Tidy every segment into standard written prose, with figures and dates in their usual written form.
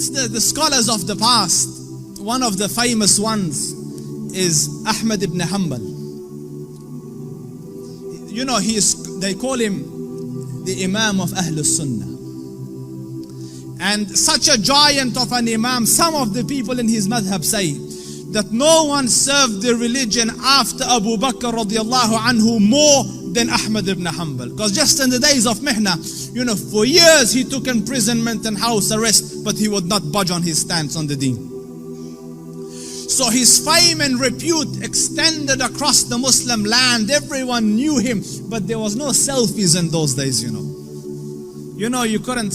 It's the scholars of the past. One of the famous ones is Ahmad ibn Hanbal. You know, they call him the Imam of Ahlul Sunnah. And such a giant of an Imam, some of the people in his madhab say that no one served the religion after Abu Bakr radiallahu anhu more than Ahmad ibn Hanbal. Because just in the days of Mihna, you know, for years he took imprisonment and house arrest, but he would not budge on his stance on the deen. So his fame and repute extended across the Muslim land. Everyone knew him, but there was no selfies in those days, you know. You know, you couldn't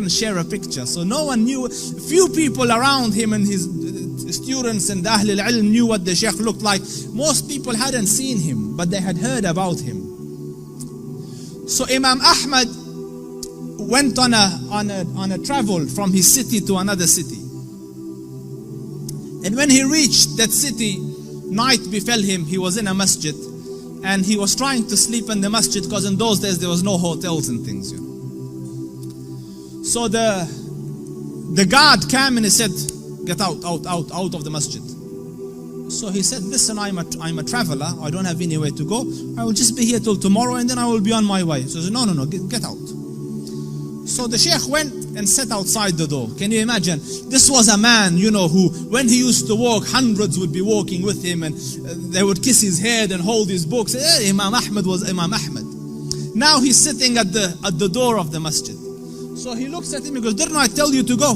share a picture. So no one knew. Few people around him and his students and the Ahl al-Ilm knew what the Sheikh looked like. Most people hadn't seen him, but they had heard about him. So Imam Ahmad went on a travel from his city to another city. And when he reached that city, night befell him. He was in a masjid, and he was trying to sleep in the masjid because in those days there was no hotels and things, you know. So the guard came and he said, "Get out of the masjid." So he said, "Listen, I'm a traveler. I don't have anywhere to go. I will just be here till tomorrow, and then I will be on my way." So he said, "No, get out." So the Sheikh went and sat outside the door. Can you imagine? This was a man, you know, who, when he used to walk, hundreds would be walking with him, and they would kiss his head and hold his books. Imam Ahmad was Imam Ahmad. Now he's sitting at the door of the masjid. So he looks at him, he goes, "Didn't I tell you to go?"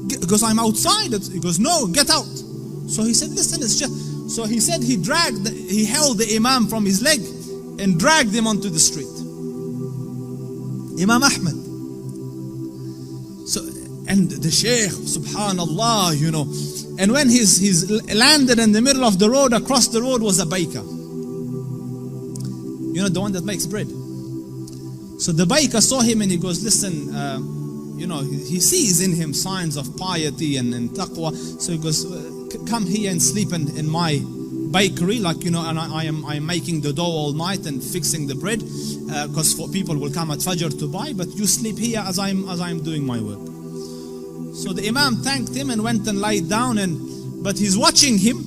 He goes, "I'm outside." He goes, "No, get out." So he said, "Listen, it's just..." So he said he held the Imam from his leg and dragged him onto the street. Imam Ahmad. So, and the Shaykh, subhanallah, you know. And when he's landed in the middle of the road, across the road was a baker. You know, the one that makes bread. So the baker saw him and he goes, "Listen, you know, he sees in him signs of piety and taqwa." So he goes, "Come here and sleep in my bakery, like, you know, and I am making the dough all night and fixing the bread, because people will come at Fajr to buy, but you sleep here as I'm doing my work." So the Imam thanked him and went and laid down, but he's watching him,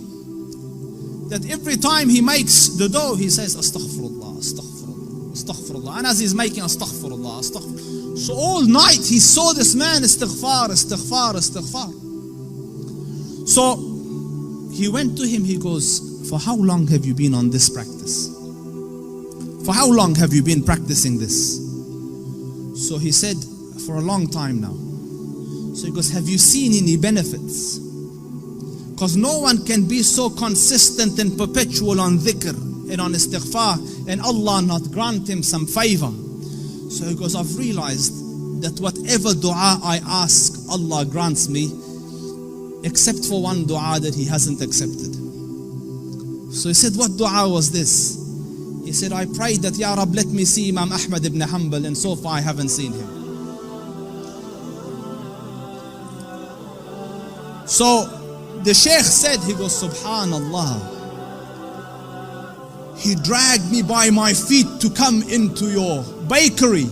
that every time he makes the dough, he says, "Astaghfirullah, astaghfirullah, astaghfirullah." And as he's making astaghfirullah, astaghfirullah. So all night he saw this man, istighfar, istighfar, istighfar. So he went to him, he goes, "For how long have you been on this practice? For how long have you been practicing this?" So he said, "For a long time now." So he goes, "Have you seen any benefits?" Because no one can be so consistent and perpetual on dhikr and on istighfar and Allah not grant him some favor. So he goes, "I've realized that whatever dua I ask, Allah grants me, except for one dua that He hasn't accepted." So he said, "What dua was this?" He said, "I prayed that, Ya Rab, let me see Imam Ahmad ibn Hanbal, and so far I haven't seen him." So the Shaykh said, he goes, "Subhanallah, he dragged me by my feet to come into your bakery.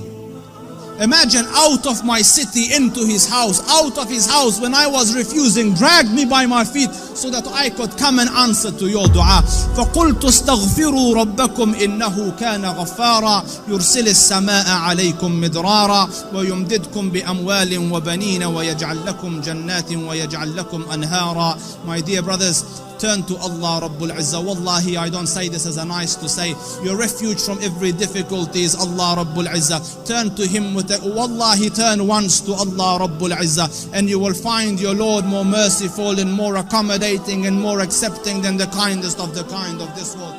Imagine, out of my city into his house, out of his house when I was refusing, dragged me by my feet so that I could come and answer to your dua. فَقُلْتُ اسْتَغْفِرُوا رَبَّكُمْ إِنَّهُ كَانَ غَفَّارًا يُرْسِلِ السَّمَاءَ عَلَيْكُمْ مِدْرَارًا وَيُمْدِدْكُمْ بِأَمْوَالٍ وَبَنِينَ وَيَجْعَلْ لَكُمْ جَنَّاتٍ وَيَجْعَلْ لَكُمْ أَنْهَارًا." My dear brothers, turn to Allah Rabbul Izzah. Wallahi, I don't say this as a nice to say. Your refuge from every difficulty is Allah Rabbul Izzah. Turn to Him with a, wallahi, turn once to Allah Rabbul Izzah, and you will find your Lord more merciful and more accommodating and more accepting than the kindest of the kind of this world.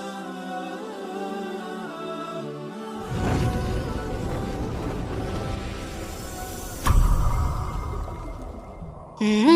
Mm-hmm.